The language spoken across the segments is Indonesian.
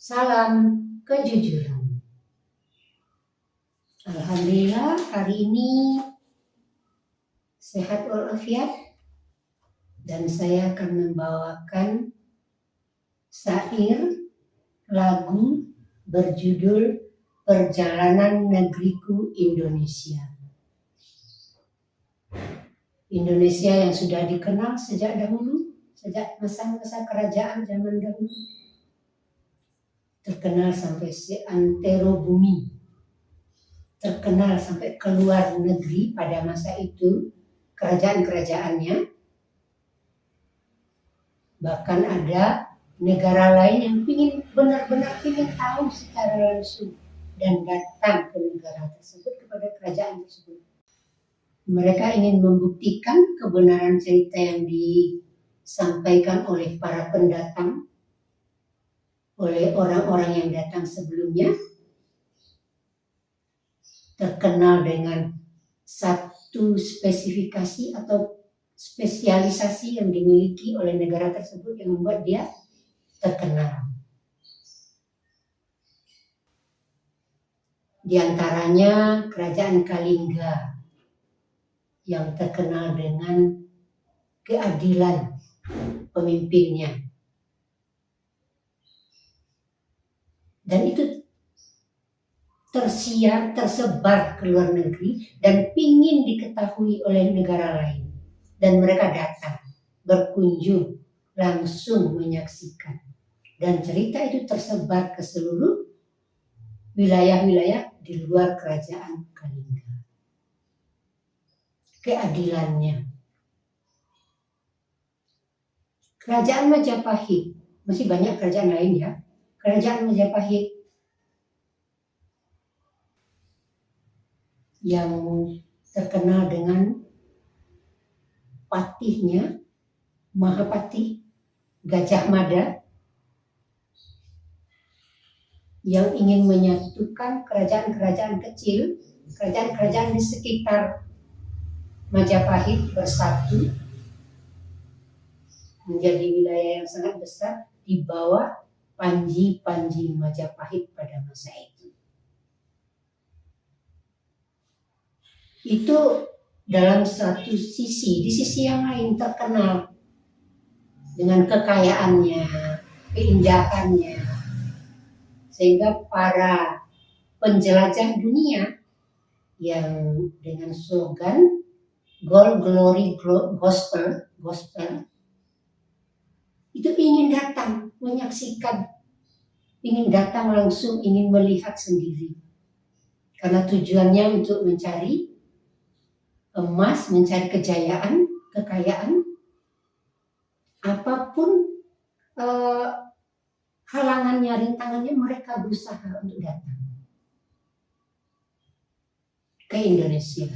Salam kejujuran. Alhamdulillah hari ini sehat walafiat dan saya akan membawakan syair lagu berjudul Perjalanan Negeriku Indonesia. Indonesia yang sudah dikenal sejak dahulu, sejak masa-masa kerajaan zaman dahulu. Terkenal sampai seantero bumi, terkenal sampai keluar negeri pada masa itu, kerajaan-kerajaannya. Bahkan ada negara lain yang benar-benar ingin tahu secara langsung dan datang ke negara tersebut, kepada kerajaan tersebut. Mereka ingin membuktikan kebenaran cerita yang disampaikan oleh para pendatang, oleh orang-orang yang datang sebelumnya, terkenal dengan satu spesifikasi atau spesialisasi yang dimiliki oleh negara tersebut yang membuat dia terkenal. Di antaranya Kerajaan Kalingga yang terkenal dengan keadilan pemimpinnya. Dan itu tersebar ke luar negeri dan ingin diketahui oleh negara lain. Dan mereka datang, berkunjung, langsung menyaksikan. Dan cerita itu tersebar ke seluruh wilayah-wilayah di luar Kerajaan Kalingga. Keadilannya. Kerajaan Majapahit, masih banyak kerajaan lain ya. Kerajaan Majapahit yang terkenal dengan patihnya, Mahapatih Gajah Mada, yang ingin menyatukan kerajaan-kerajaan kecil, kerajaan-kerajaan di sekitar Majapahit bersatu menjadi wilayah yang sangat besar di bawah Panji Majapahit pada masa itu. Itu dalam satu sisi. Di sisi yang lain terkenal dengan kekayaannya, keindahannya, sehingga para penjelajah dunia yang dengan slogan Gold, Glory, Gospel itu ingin datang menyaksikan, ingin datang langsung, ingin melihat sendiri, karena tujuannya untuk mencari emas, mencari kejayaan, kekayaan, apapun halangannya, rintangannya, mereka berusaha untuk datang ke Indonesia.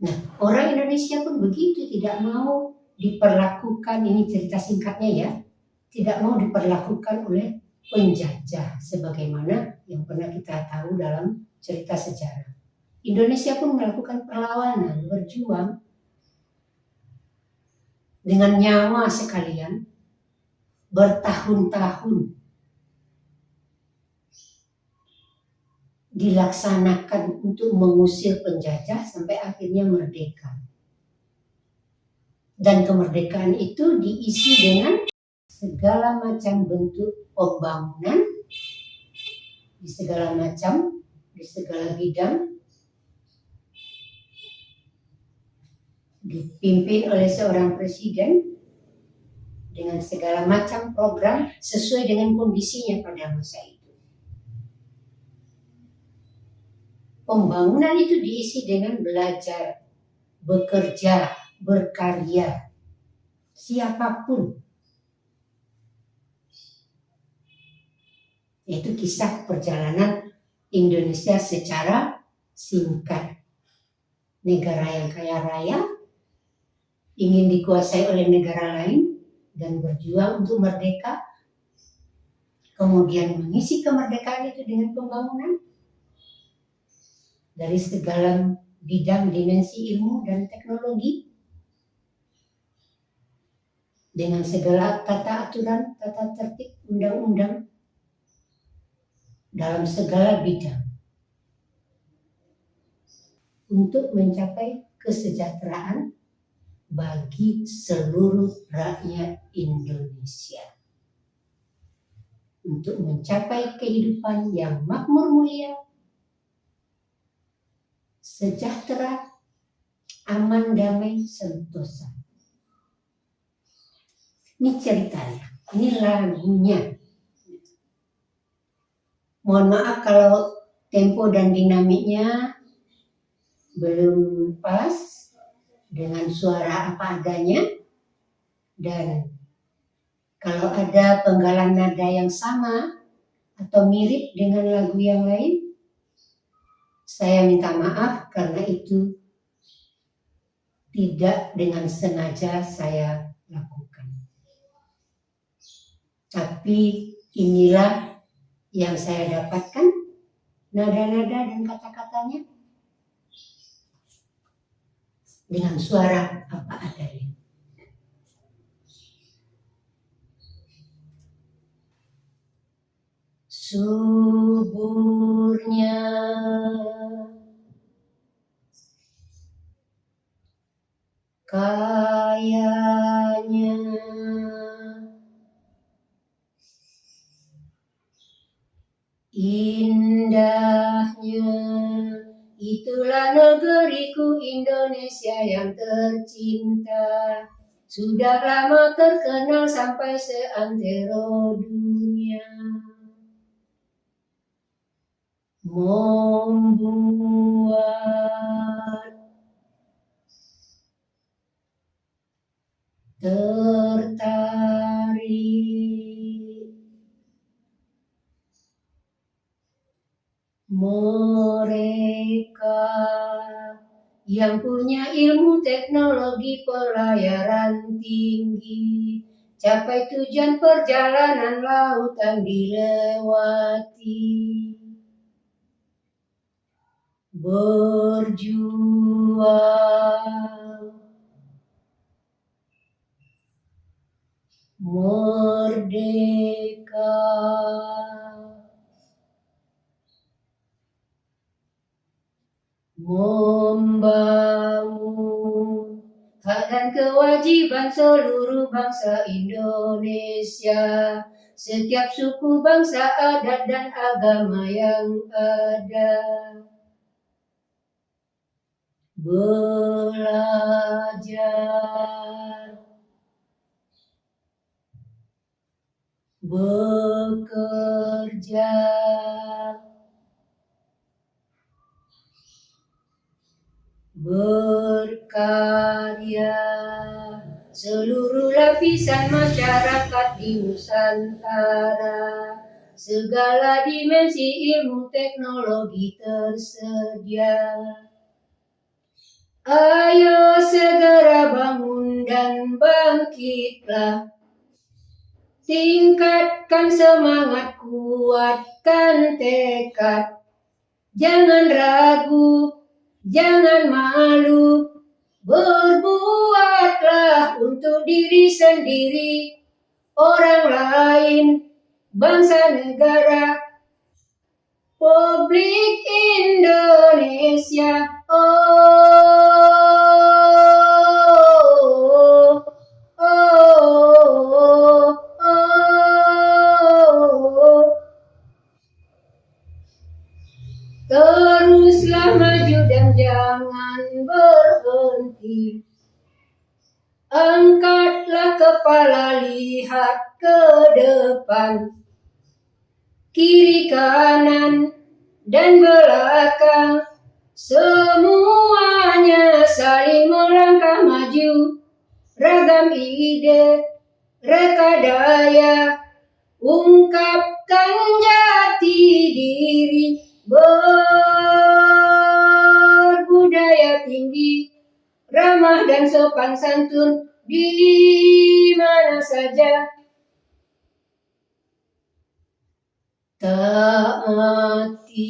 Nah, orang Indonesia pun begitu, tidak mau diperlakukan, ini cerita singkatnya ya, tidak mau diperlakukan oleh penjajah sebagaimana yang pernah kita tahu dalam cerita sejarah. Indonesia pun melakukan perlawanan, berjuang dengan nyawa sekalian, bertahun-tahun dilaksanakan untuk mengusir penjajah sampai akhirnya merdeka. Dan kemerdekaan itu diisi dengan segala macam bentuk pembangunan di segala macam, di segala bidang, dipimpin oleh seorang presiden dengan segala macam program sesuai dengan kondisinya pada masa itu. Pembangunan itu diisi dengan belajar, bekerja, berkarya, siapapun. Itu kisah perjalanan Indonesia secara singkat. Negara yang kaya raya ingin dikuasai oleh negara lain dan berjuang untuk merdeka, kemudian mengisi kemerdekaan itu dengan pembangunan dari segala bidang dimensi ilmu dan teknologi. dengan segala tata aturan, tata tertib, undang-undang dalam segala bidang untuk mencapai kesejahteraan bagi seluruh rakyat Indonesia. Untuk mencapai kehidupan yang makmur mulia, sejahtera, aman, damai, sentosa. Ini ceritanya, ini lagunya. Mohon maaf kalau tempo dan dinamiknya belum pas dengan suara apa adanya, dan kalau ada penggalan nada yang sama atau mirip dengan lagu yang lain, saya minta maaf karena itu tidak dengan sengaja saya lakukan. Tapi inilah yang saya dapatkan, nada-nada dan kata-katanya dengan suara apa adanya. Suburnya kayanya indahnya, itulah negeriku Indonesia yang tercinta, sudah lama terkenal sampai seantero dunia. Membuat tertarik mereka yang punya ilmu teknologi pelayaran tinggi, capai tujuan perjalanan lautan dilewati, berjuang merdeka, membangun hak dan kewajiban seluruh bangsa Indonesia, setiap suku, bangsa, adat, dan agama yang ada. Belajar, bekerja, berkarya, seluruh lapisan masyarakat di Nusantara, segala dimensi ilmu teknologi tersedia. Ayo segera bangun dan bangkitlah, tingkatkan semangat, kuatkan tekad, jangan ragu, jangan malu, berbuatlah untuk diri sendiri, orang lain, bangsa negara, Republik Indonesia. Teruslah maju dan jangan berhenti. Angkatlah kepala, lihat ke depan, kiri kanan dan belakang, semuanya saling melangkah maju. Ragam ide, reka daya, ungkapkan jati diri, berbudaya tinggi, ramah dan sopan santun di mana saja. Taati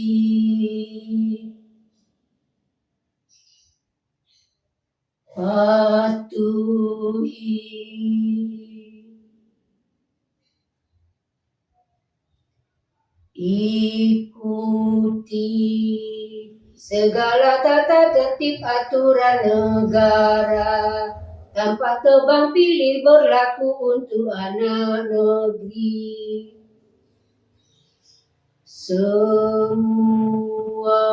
patuhi ikuti segala tata tertib aturan negara, tanpa tebang pilih berlaku untuk anak negeri. Semua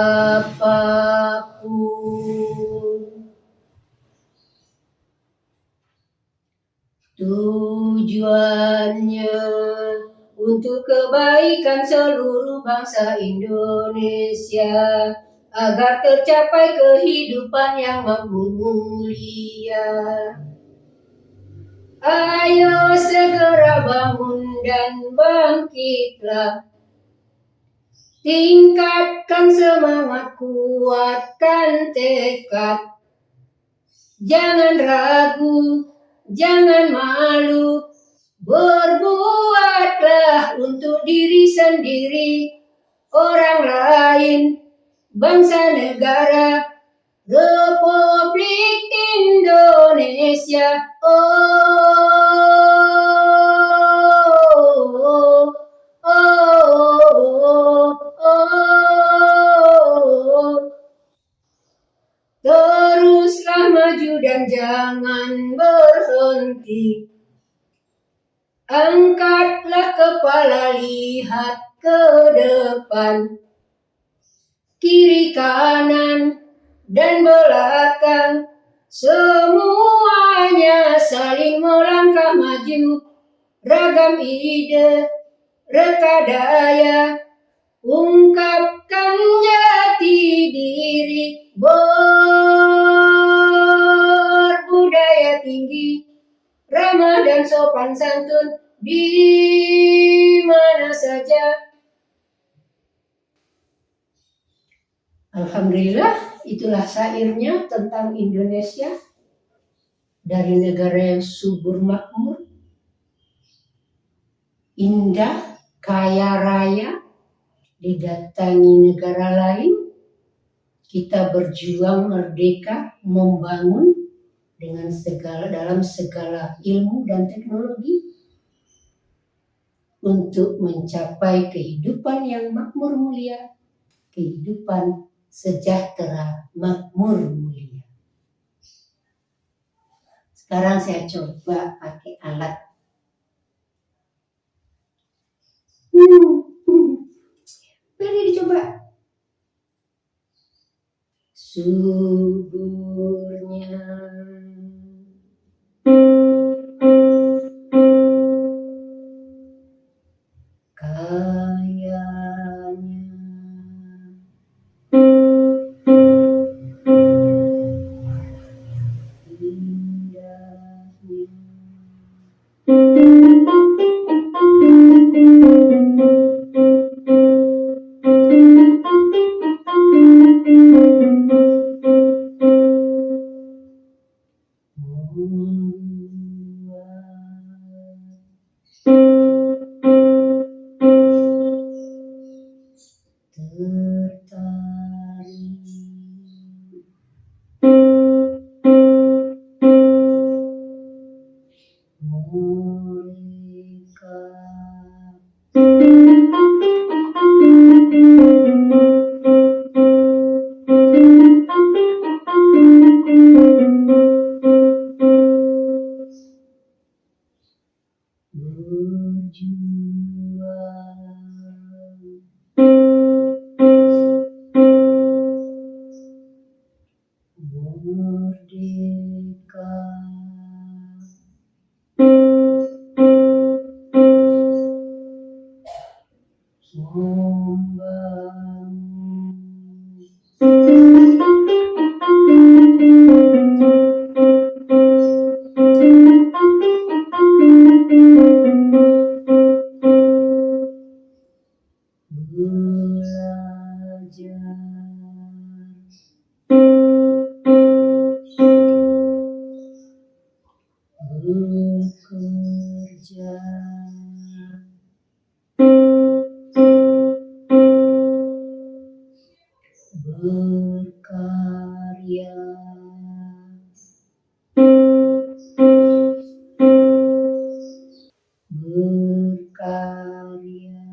apapun tujuannya untuk kebaikan seluruh bangsa Indonesia, agar tercapai kehidupan yang makmur mulia. Ayo segera bangun dan bangkitlah, tingkatkan semangat, kuatkan tekad. Jangan ragu, jangan malu, berbuatlah untuk diri sendiri, orang lain, bangsa negara, Republik Indonesia. Teruslah maju dan jangan berhenti. Angkatlah kepala, lihat ke depan, kiri kanan dan belakang, semuanya saling melangkah maju. Ragam ide, reka daya, ungkapkan jati diri, berbudaya tinggi, ramah dan sopan santun di mana saja. Alhamdulillah, itulah syairnya tentang Indonesia, dari negara yang subur makmur, indah, kaya raya, didatangi negara lain, kita berjuang merdeka, membangun dalam segala ilmu dan teknologi untuk mencapai kehidupan yang makmur mulia, kehidupan sejahtera makmur mulia. Sekarang saya coba pakai alat. Mari dicoba. Suburnya berkarya.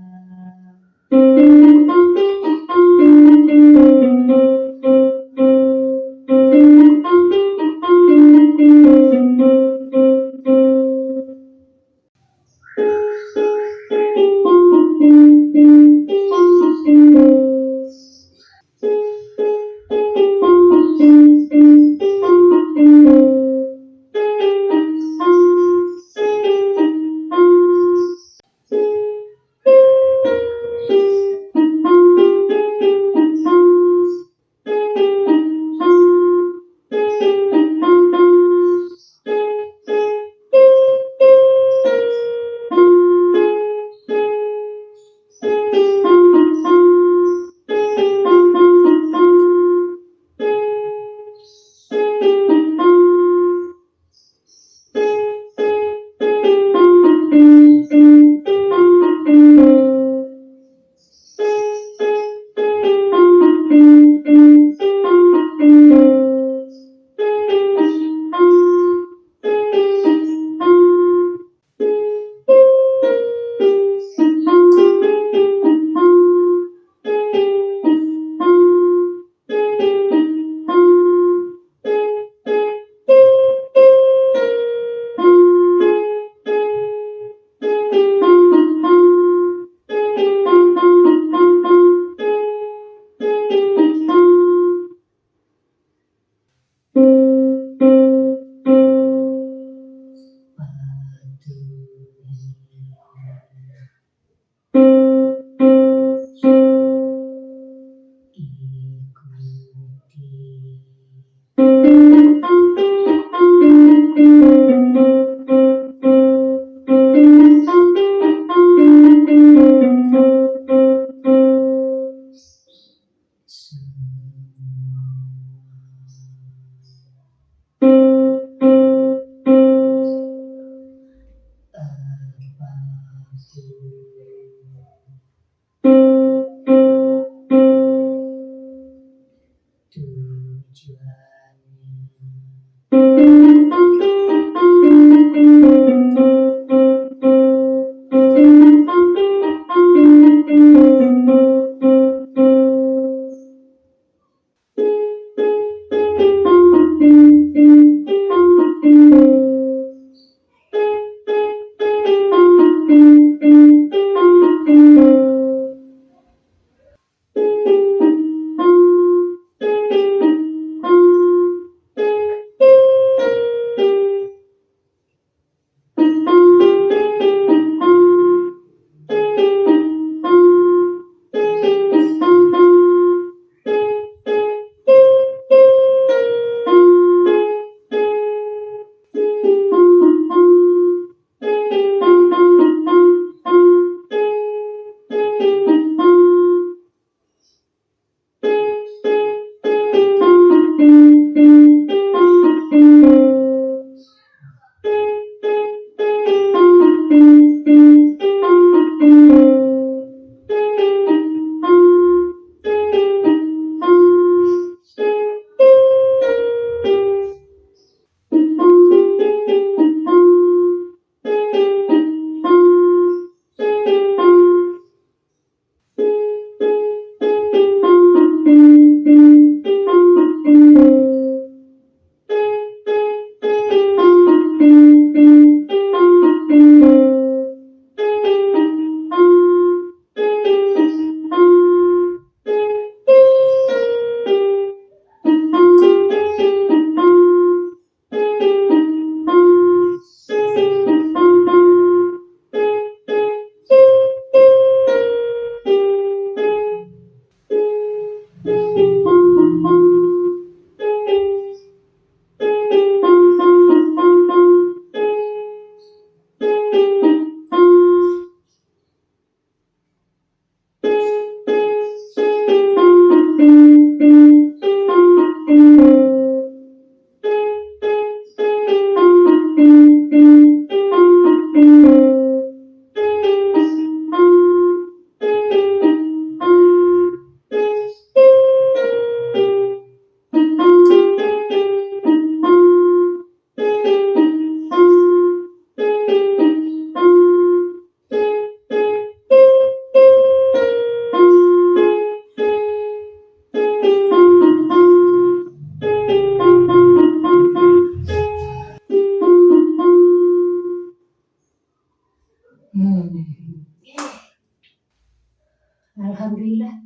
Alhamdulillah,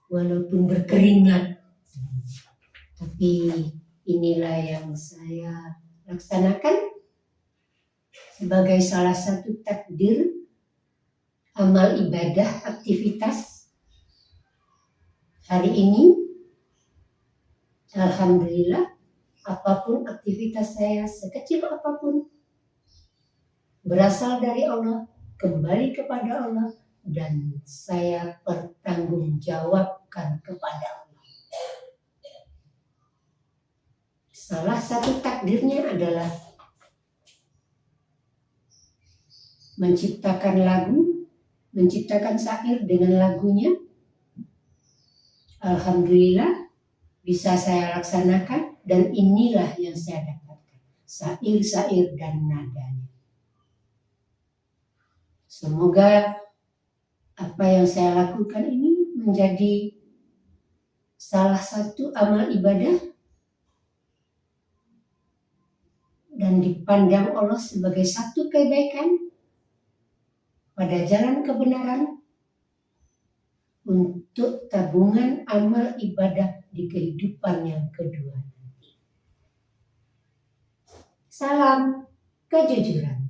walaupun berkeringat, tapi inilah yang saya laksanakan sebagai salah satu takdir amal ibadah aktivitas hari ini. Alhamdulillah, apapun aktivitas saya, sekecil apapun, berasal dari Allah, kembali kepada Allah, dan saya pertanggungjawabkan kepada Allah. Salah satu takdirnya adalah menciptakan lagu, menciptakan syair dengan lagunya. Alhamdulillah, bisa saya laksanakan, dan inilah yang saya dapatkan, syair-syair dan nadanya. Semoga apa yang saya lakukan ini menjadi salah satu amal ibadah dan dipandang Allah sebagai satu kebaikan pada jalan kebenaran untuk tabungan amal ibadah di kehidupan yang kedua. Salam kejujuran.